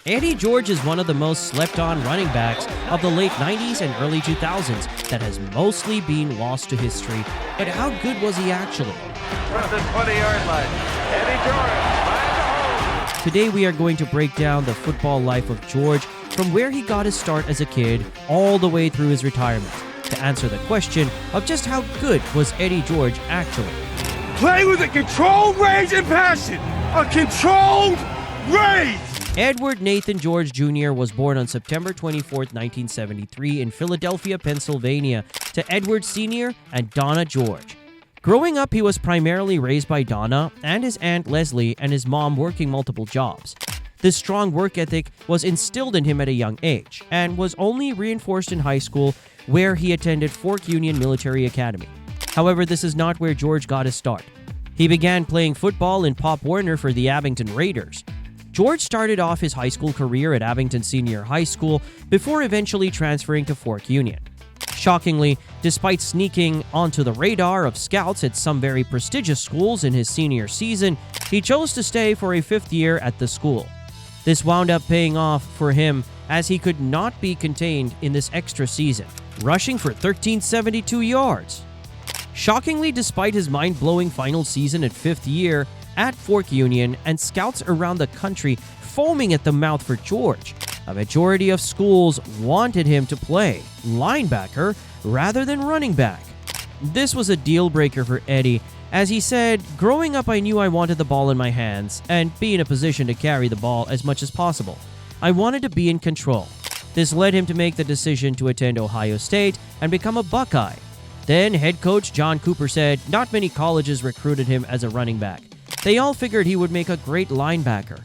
Eddie George is one of the most slept-on running backs of the late 90s and early 2000s that has mostly been lost to history. But how good was he actually? From the 20-yard line, Eddie George finds a hole. Today we are going to break down the football life of George from where he got his start as a kid all the way through his retirement to answer the question of just how good was Eddie George actually. Play with a controlled range and passion. A controlled range. Edward Nathan George Jr. was born on September 24, 1973 in Philadelphia, Pennsylvania, to Edward Sr. and Donna George. Growing up, he was primarily raised by Donna and his aunt Leslie and his mom working multiple jobs. This strong work ethic was instilled in him at a young age and was only reinforced in high school, where he attended Fork Union Military Academy. However, this is not where George got his start. He began playing football in Pop Warner for the Abington Raiders. George started off his high school career at Abington Senior High School before eventually transferring to Fork Union. Shockingly, despite sneaking onto the radar of scouts at some very prestigious schools in his senior season, he chose to stay for a fifth year at the school. This wound up paying off for him as he could not be contained in this extra season, rushing for 1,372 yards. Shockingly, despite his mind-blowing final season at fifth year at Fork Union and scouts around the country foaming at the mouth for George, a majority of schools wanted him to play linebacker rather than running back. This was a deal breaker for Eddie, as he said, "Growing up, I knew I wanted the ball in my hands and be in a position to carry the ball as much as possible. I wanted to be in control." This led him to make the decision to attend Ohio State and become a Buckeye. Then head coach John Cooper said not many colleges recruited him as a running back. They all figured he would make a great linebacker.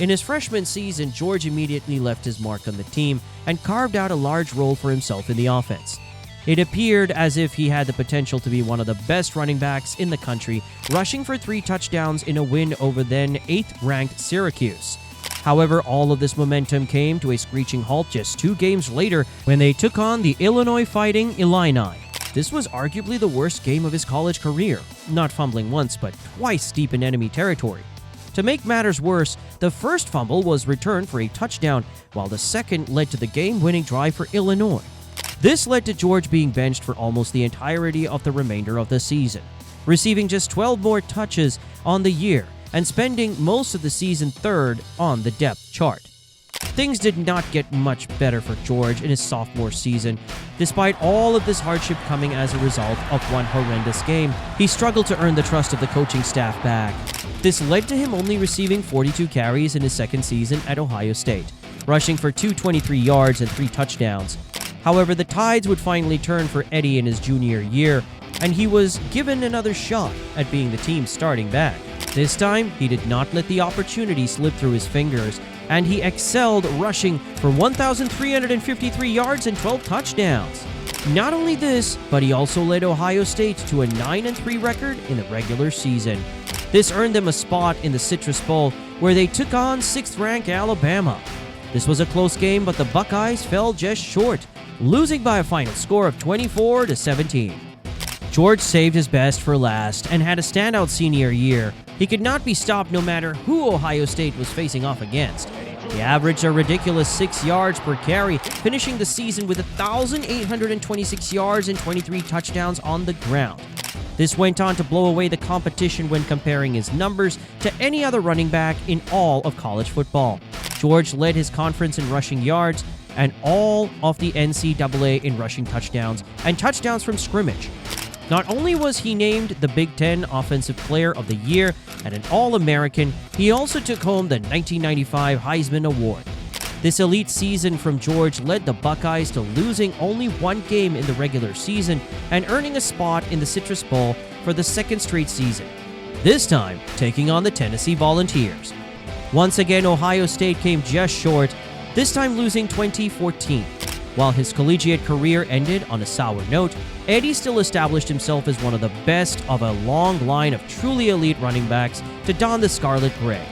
In his freshman season, George immediately left his mark on the team and carved out a large role for himself in the offense. It appeared as if he had the potential to be one of the best running backs in the country, rushing for 3 touchdowns in a win over then 8th-ranked Syracuse. However, all of this momentum came to a screeching halt just 2 games later when they took on the Illinois Fighting Illini. This was arguably the worst game of his college career, not fumbling once but twice deep in enemy territory. To make matters worse, the first fumble was returned for a touchdown, while the second led to the game-winning drive for Illinois. This led to George being benched for almost the entirety of the remainder of the season, receiving just 12 more touches on the year and spending most of the season third on the depth chart. Things did not get much better for George in his sophomore season. Despite all of this hardship coming as a result of one horrendous game, he struggled to earn the trust of the coaching staff back. This led to him only receiving 42 carries in his second season at Ohio State, rushing for 223 yards and 3 touchdowns. However, the tides would finally turn for Eddie in his junior year, and he was given another shot at being the team's starting back. This time, he did not let the opportunity slip through his fingers, and he excelled, rushing for 1,353 yards and 12 touchdowns. Not only this, but he also led Ohio State to a 9-3 record in the regular season. This earned them a spot in the Citrus Bowl, where they took on 6th-ranked Alabama. This was a close game, but the Buckeyes fell just short, losing by a final score of 24-17. George saved his best for last and had a standout senior year. He could not be stopped no matter who Ohio State was facing off against. He averaged a ridiculous 6 yards per carry, finishing the season with 1,826 yards and 23 touchdowns on the ground. This went on to blow away the competition when comparing his numbers to any other running back in all of college football. George led his conference in rushing yards and all of the NCAA in rushing touchdowns and touchdowns from scrimmage. Not only was he named the Big Ten Offensive Player of the Year and an All-American, he also took home the 1995 Heisman Award. This elite season from George led the Buckeyes to losing only 1 game in the regular season and earning a spot in the Citrus Bowl for the 2nd straight season, this time taking on the Tennessee Volunteers. Once again, Ohio State came just short, this time losing 2014. While his collegiate career ended on a sour note, Eddie still established himself as one of the best of a long line of truly elite running backs to don the scarlet gray.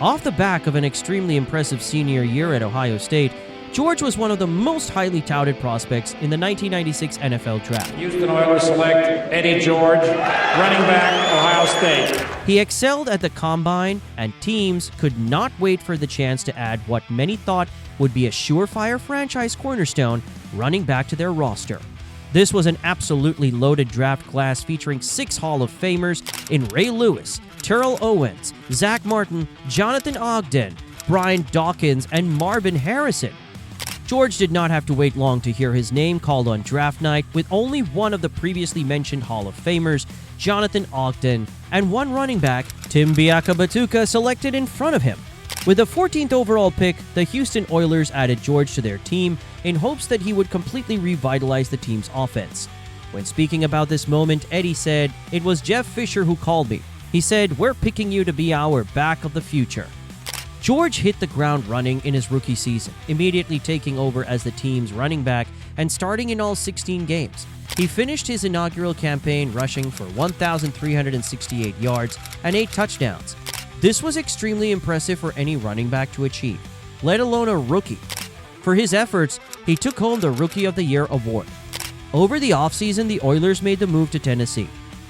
Off the back of an extremely impressive senior year at Ohio State, George was one of the most highly touted prospects in the 1996 NFL Draft. Houston Oilers select Eddie George, running back, Ohio State. He excelled at the combine, and teams could not wait for the chance to add what many thought would be a surefire franchise cornerstone running back to their roster. This was an absolutely loaded draft class featuring 6 Hall of Famers in Ray Lewis, Terrell Owens, Zach Martin, Jonathan Ogden, Brian Dawkins, and Marvin Harrison. George did not have to wait long to hear his name called on draft night, with only one of the previously mentioned Hall of Famers, Jonathan Ogden, and one running back, Tim Biakabatuka, selected in front of him. With the 14th overall pick, the Houston Oilers added George to their team in hopes that he would completely revitalize the team's offense. When speaking about this moment, Eddie said, "It was Jeff Fisher who called me. He said, 'We're picking you to be our back of the future.'" George hit the ground running in his rookie season, immediately taking over as the team's running back and starting in all 16 games. He finished his inaugural campaign rushing for 1,368 yards and 8 touchdowns. This was extremely impressive for any running back to achieve, let alone a rookie. For his efforts, he took home the Rookie of the Year award. Over the offseason, the Oilers made the move to Tennessee.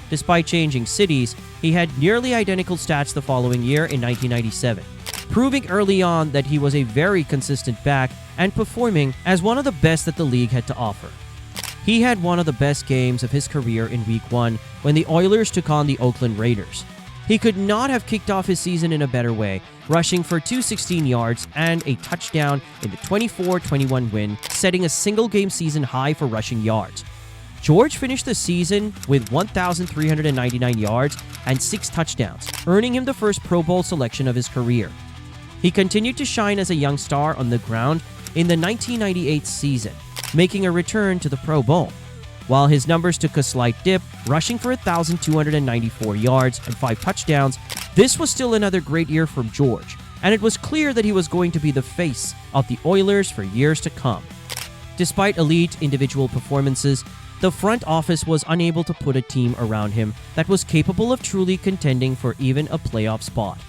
Despite changing cities, he had nearly identical stats the following year in 1997. Proving early on that he was a very consistent back and performing as one of the best that the league had to offer. He had one of the best games of his career in Week 1 when the Oilers took on the Oakland Raiders. He could not have kicked off his season in a better way, rushing for 216 yards and a touchdown in the 24-21 win, setting a single-game season high for rushing yards. George finished the season with 1,399 yards and 6 touchdowns, earning him the first Pro Bowl selection of his career. He continued to shine as a young star on the ground in the 1998 season, making a return to the Pro Bowl. While his numbers took a slight dip, rushing for 1,294 yards and 5 touchdowns, this was still another great year from George, and it was clear that he was going to be the face of the Oilers for years to come. Despite elite individual performances, the front office was unable to put a team around him that was capable of truly contending for even a playoff spot.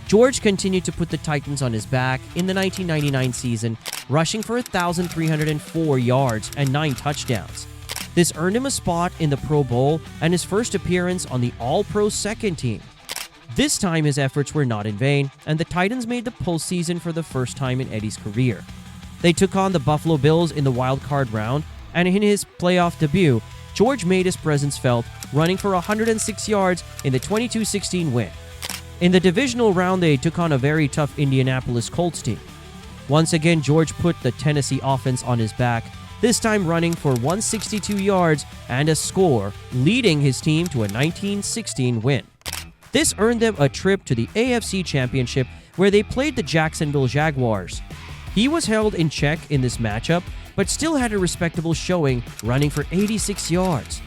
George continued to put the Titans on his back in the 1999 season, rushing for 1,304 yards and 9 touchdowns. This earned him a spot in the Pro Bowl and his first appearance on the All-Pro second team. This time his efforts were not in vain, and the Titans made the postseason for the first time in Eddie's career. They took on the Buffalo Bills in the wild card round, and in his playoff debut, George made his presence felt, running for 106 yards in the 22-16 win. In the divisional round, they took on a very tough Indianapolis Colts team. Once again, George put the Tennessee offense on his back, this time running for 162 yards and a score, leading his team to a 19-16 win. This earned them a trip to the AFC Championship, where they played the Jacksonville Jaguars. He was held in check in this matchup, but still had a respectable showing, running for 86 yards.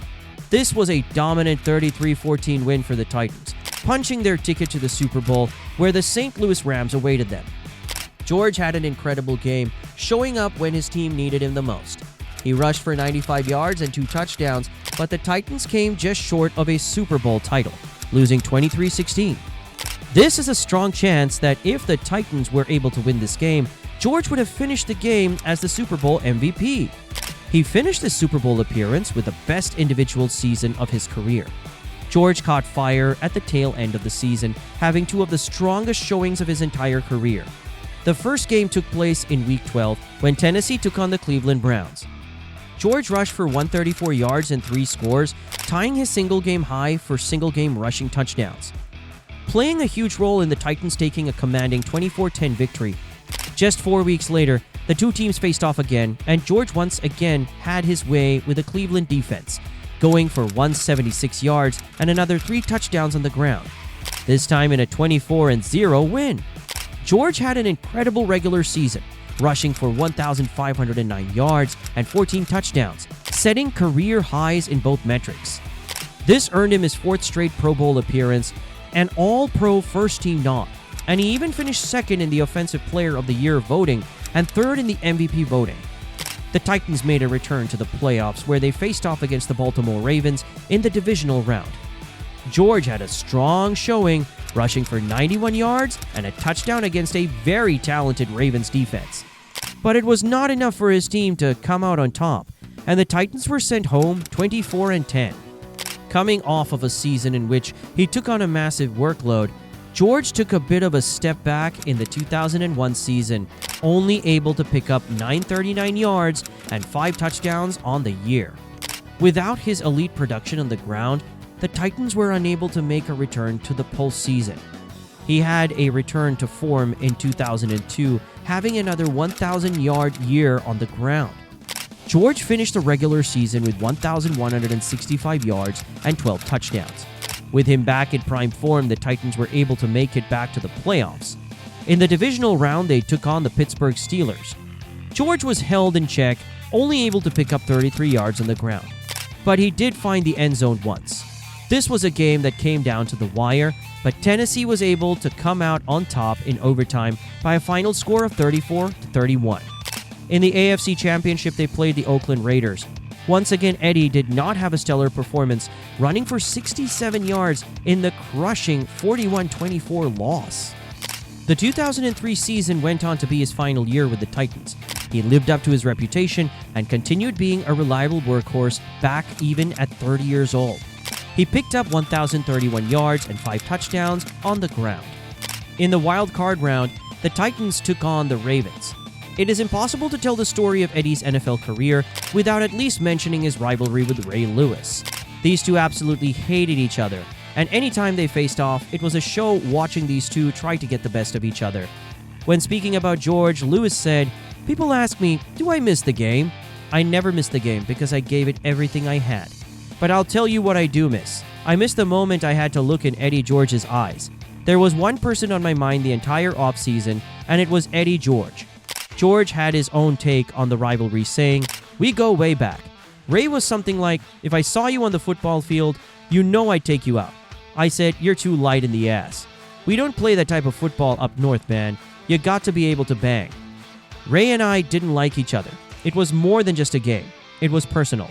This was a dominant 33-14 win for the Titans, punching their ticket to the Super Bowl, where the St. Louis Rams awaited them. George had an incredible game, showing up when his team needed him the most. He rushed for 95 yards and 2 touchdowns, but the Titans came just short of a Super Bowl title, losing 23-16. This is a strong chance that if the Titans were able to win this game, George would have finished the game as the Super Bowl MVP. He finished the Super Bowl appearance with the best individual season of his career. George caught fire at the tail end of the season, having 2 of the strongest showings of his entire career. The first game took place in Week 12 when Tennessee took on the Cleveland Browns. George rushed for 134 yards and 3 scores, tying his single-game high for single-game rushing touchdowns, playing a huge role in the Titans taking a commanding 24-10 victory. Just 4 weeks later, the 2 teams faced off again, and George once again had his way with the Cleveland defense, going for 176 yards and another 3 touchdowns on the ground, this time in a 24-0 win. George had an incredible regular season, rushing for 1,509 yards and 14 touchdowns, setting career highs in both metrics. This earned him his 4th straight Pro Bowl appearance, an All-Pro first-team nod, and he even finished 2nd in the Offensive Player of the Year voting and 3rd in the MVP voting. The Titans made a return to the playoffs, where they faced off against the Baltimore Ravens in the divisional round. George had a strong showing, rushing for 91 yards and a touchdown against a very talented Ravens defense. But it was not enough for his team to come out on top, and the Titans were sent home 24-10. Coming off of a season in which he took on a massive workload, George took a bit of a step back in the 2001 season, only able to pick up 939 yards and 5 touchdowns on the year. Without his elite production on the ground, the Titans were unable to make a return to the postseason. He had a return to form in 2002, having another 1,000-yard year on the ground. George finished the regular season with 1,165 yards and 12 touchdowns. With him back in prime form, the Titans were able to make it back to the playoffs. In the divisional round, they took on the Pittsburgh Steelers. George was held in check, only able to pick up 33 yards on the ground. But he did find the end zone once. This was a game that came down to the wire, but Tennessee was able to come out on top in overtime by a final score of 34-31. In the AFC Championship, they played the Oakland Raiders. Once again, Eddie did not have a stellar performance, running for 67 yards in the crushing 41-24 loss. The 2003 season went on to be his final year with the Titans. He lived up to his reputation and continued being a reliable workhorse back even at 30 years old. He picked up 1,031 yards and 5 touchdowns on the ground. In the wild card round, the Titans took on the Ravens. It is impossible to tell the story of Eddie's NFL career without at least mentioning his rivalry with Ray Lewis. These two absolutely hated each other, and anytime they faced off, it was a show watching these two try to get the best of each other. When speaking about George, Lewis said, "People ask me, do I miss the game? I never missed the game because I gave it everything I had. But I'll tell you what I do miss. I miss the moment I had to look in Eddie George's eyes. There was one person on my mind the entire offseason, and it was Eddie George." George had his own take on the rivalry, saying, "We go way back. Ray was something like, if I saw you on the football field, you know I'd take you out. I said, you're too light in the ass. We don't play that type of football up north, man. You got to be able to bang." Ray and I didn't like each other. It was more than just a game. It was personal.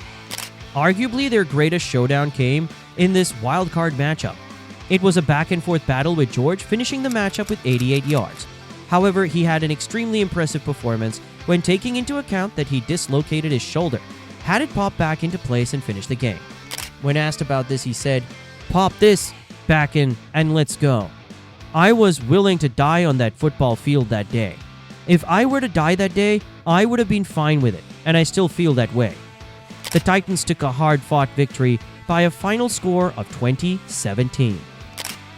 Arguably, their greatest showdown came in this wild card matchup. It was a back-and-forth battle with George finishing the matchup with 88 yards. However, he had an extremely impressive performance when taking into account that he dislocated his shoulder, had it pop back into place and finish the game. When asked about this, he said, "Pop this back in and let's go." I was willing to die on that football field that day. If I were to die that day, I would have been fine with it, and I still feel that way. The Titans took a hard-fought victory by a final score of 20-17.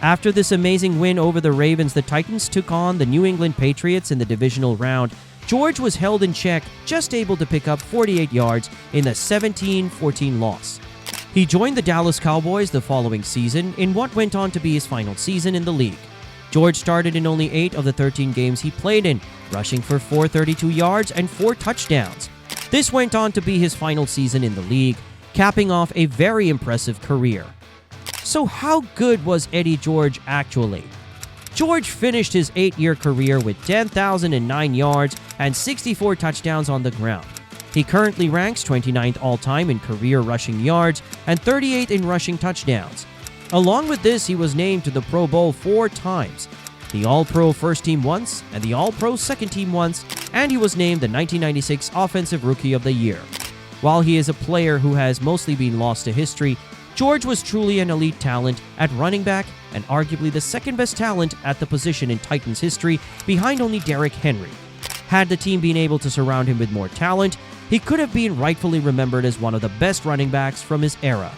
After this amazing win over the Ravens, the Titans took on the New England Patriots in the divisional round. George was held in check, just able to pick up 48 yards in the 17-14 loss. He joined the Dallas Cowboys the following season in what went on to be his final season in the league. George started in only 8 of the 13 games he played in, rushing for 432 yards and 4 touchdowns. This went on to be his final season in the league, capping off a very impressive career. So how good was Eddie George actually? George finished his 8-year career with 10,009 yards and 64 touchdowns on the ground. He currently ranks 29th all-time in career rushing yards and 38th in rushing touchdowns. Along with this, he was named to the Pro Bowl 4 times, the All-Pro First Team once, and the All-Pro Second Team once, and he was named the 1996 Offensive Rookie of the Year. While he is a player who has mostly been lost to history, George was truly an elite talent at running back and arguably the second best talent at the position in Titans history behind only Derrick Henry. Had the team been able to surround him with more talent, he could have been rightfully remembered as one of the best running backs from his era.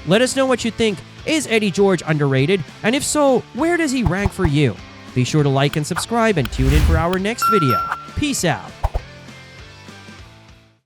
Let us know what you think. Is Eddie George underrated? And if so, where does he rank for you? Be sure to like and subscribe and tune in for our next video. Peace out.